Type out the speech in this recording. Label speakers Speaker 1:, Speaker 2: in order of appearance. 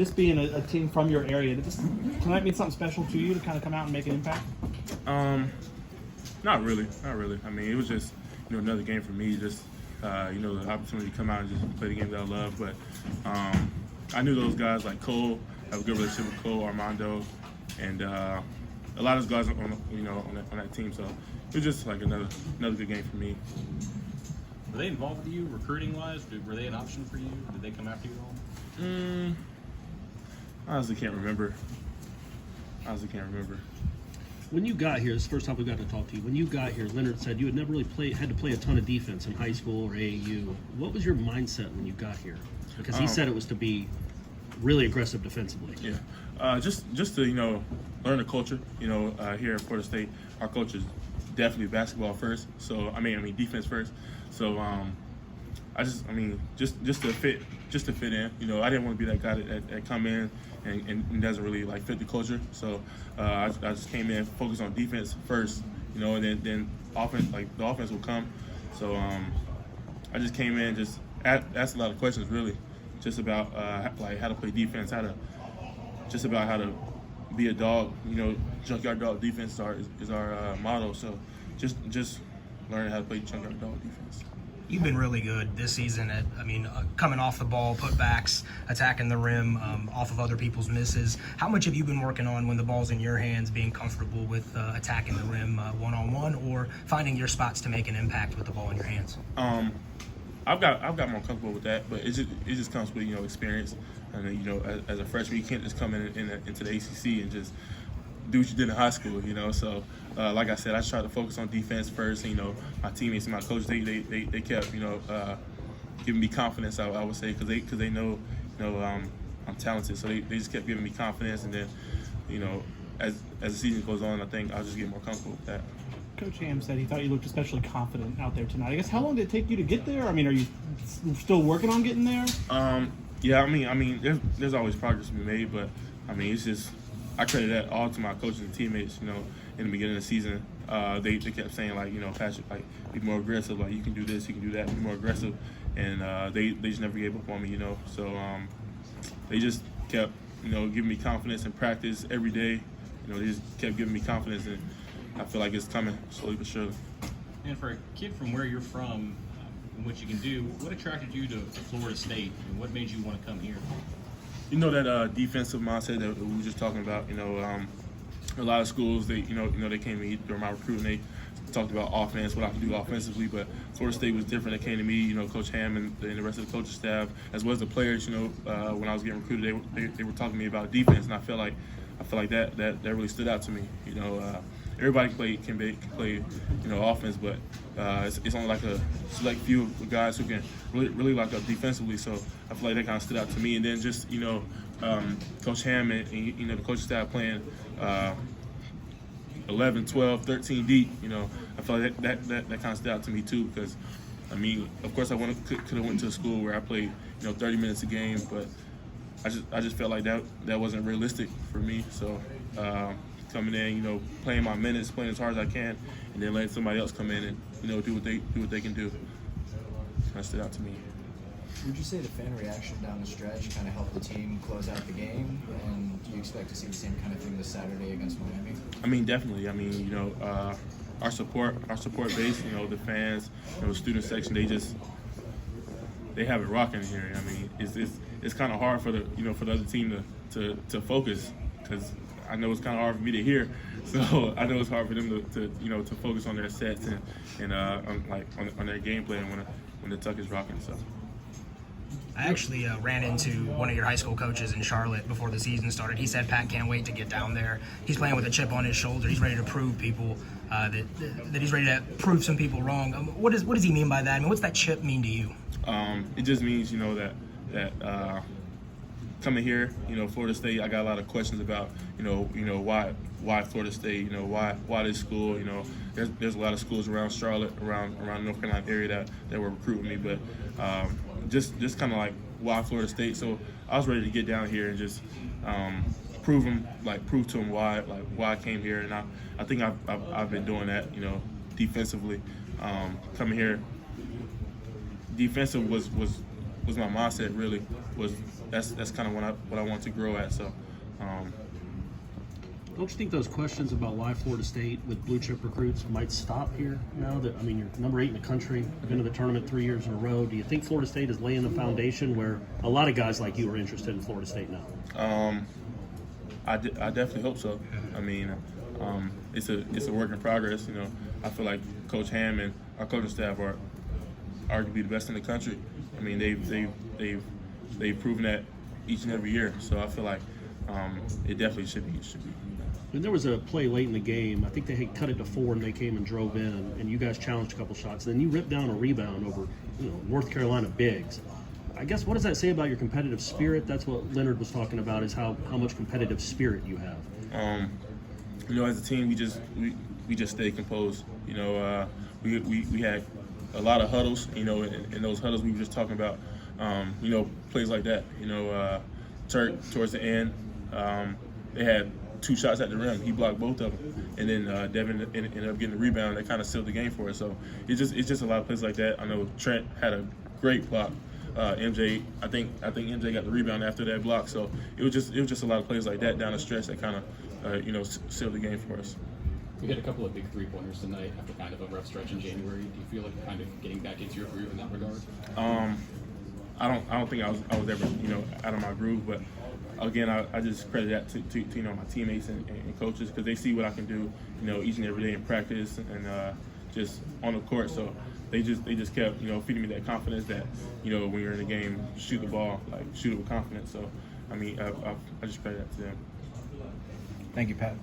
Speaker 1: This being a team from your area, did this tonight mean something special to you to kind of come out and make an impact?
Speaker 2: Not really. I mean, it was just another game for me. Just the opportunity to come out and just play the game that I love. But I knew those guys like Cole. I have a good relationship with Cole, Armando, and a lot of those guys on that team. So it was just like another good game for me.
Speaker 3: Were they involved with you recruiting-wise? Were they an option for you? Did they come after you at all?
Speaker 2: Honestly, can't remember.
Speaker 4: When you got here, this is the first time we got to talk to you. When you got here, Leonard said you had never really had to play a ton of defense in high school or AAU. What was your mindset when you got here? Because he said it was to be really aggressive defensively.
Speaker 2: Yeah, just to learn the culture. Here at Florida State, our culture is definitely basketball first. So I mean defense first. So just to fit in. I didn't want to be that guy that come in and doesn't really like fit the culture. So I just came in, focused on defense first, and then offense, like the offense will come. So I just came in, just asked a lot of questions really, just about how to play defense, how to be a dog. Junkyard dog defense is our motto. So just learning how to play junkyard dog defense.
Speaker 5: You've been really good this season at, coming off the ball, putbacks, attacking the rim, off of other people's misses. How much have you been working on when the ball's in your hands, being comfortable with attacking the rim one-on-one, or finding your spots to make an impact with the ball in your hands?
Speaker 2: I've got more comfortable with that, but it just comes with experience. And as a freshman, you can't just come into the ACC and just do what you did in high school, So, like I said, I tried to focus on defense first. My teammates and my coaches, they kept, giving me confidence. I would say because they know, I'm talented, so they just kept giving me confidence. And then, as the season goes on, I think I'll just get more comfortable with that.
Speaker 1: Coach Ham said he thought you looked especially confident out there tonight. I guess how long did it take you to get there? I mean, are you still working on getting there?
Speaker 2: Yeah, there's always progress to be made, but it's just. I credit that all to my coaches and teammates. In the beginning of the season, they kept saying Patrick, be more aggressive. You can do this, you can do that. Be more aggressive, and they just never gave up on me. So they just kept giving me confidence in practice every day. They just kept giving me confidence, and I feel like it's coming slowly but surely.
Speaker 3: And for a kid from where you're from, and what you can do, what attracted you to Florida State, and what made you want to come here?
Speaker 2: That defensive mindset that we were just talking about. A lot of schools they they came to me during my recruiting. They talked about offense, what I could do offensively, but Florida State was different. They came to me, Coach Ham and the rest of the coaching staff, as well as the players. When I was getting recruited, they were talking to me about defense, and I feel like that really stood out to me. Everybody can play offense, but it's only like a select few of guys who can really like up defensively. So I feel like that kind of stood out to me. And then just Coach Ham and the coaching staff playing 11, 12, 13 deep. I feel like that kind of stood out to me too, because of course I could have went to a school where I played 30 minutes a game, but I just felt like that wasn't realistic for me. So. Coming in, playing my minutes, playing as hard as I can, and then letting somebody else come in and do what they can do. That stood out to me.
Speaker 6: Would you say the fan reaction down the stretch kind of helped the team close out the game, and do you expect to see the same kind of thing this Saturday against Miami?
Speaker 2: Definitely. Our support base, the fans, the student section, they have it rocking here. It's kind of hard for the other team to focus, because I know it's kind of hard for me to hear, so I know it's hard for them to focus on their sets and on their gameplay and when the tuck is rocking. So
Speaker 5: I actually ran into one of your high school coaches in Charlotte before the season started. He said Pat can't wait to get down there. He's playing with a chip on his shoulder. He's ready to prove people that he's ready to prove some people wrong. What does he mean by that? What's that chip mean to you?
Speaker 2: It just means that coming here, Florida State, I got a lot of questions about, why Florida State, why this school, there's a lot of schools around Charlotte, around North Carolina area that were recruiting me, but just kind of like why Florida State. So I was ready to get down here and just prove to them why I came here, and I think I've been doing that, defensively. Coming here, defensive was my mindset really, was that's kind of what I want to grow at. So.
Speaker 4: Don't you think those questions about why Florida State with blue chip recruits might stop here now that, I mean, you're number 8 in the country, been to the tournament 3 years in a row? Do you think Florida State is laying the foundation where a lot of guys like you are interested in Florida State now?
Speaker 2: I definitely hope so. I mean, it's a work in progress. You know, I feel like Coach Ham and our coaching staff are arguably the best in the country. I mean, they've proven that each and every year. So I feel like it definitely should be.
Speaker 4: And there was a play late in the game. I think they had cut it to 4 and they came and drove in, and you guys challenged a couple shots. Then you ripped down a rebound over, North Carolina bigs. I guess, what does that say about your competitive spirit? That's what Leonard was talking about, is how much competitive spirit you have.
Speaker 2: As a team, we just stay composed. We had a lot of huddles. In those huddles we were just talking about. Plays like that. Turk towards the end, they had 2 shots at the rim. He blocked both of them, and then Devin ended up getting the rebound. That kind of sealed the game for us. So it's just a lot of plays like that. I know Trent had a great block. MJ, I think MJ got the rebound after that block. So it was just a lot of plays like that down the stretch that kind of sealed the game for us.
Speaker 7: We had a couple of big 3-pointers tonight after kind of a rough stretch in January. Do you feel like you're kind of getting back into your groove in that regard?
Speaker 2: I don't think I was ever out of my groove, but again, I just credit that to my teammates and coaches, because they see what I can do each and every day in practice and just on the court. So they just kept feeding me that confidence that when you're in the game, shoot the ball, like shoot it with confidence. So I mean, I just credit that to them.
Speaker 6: Thank you, Pat.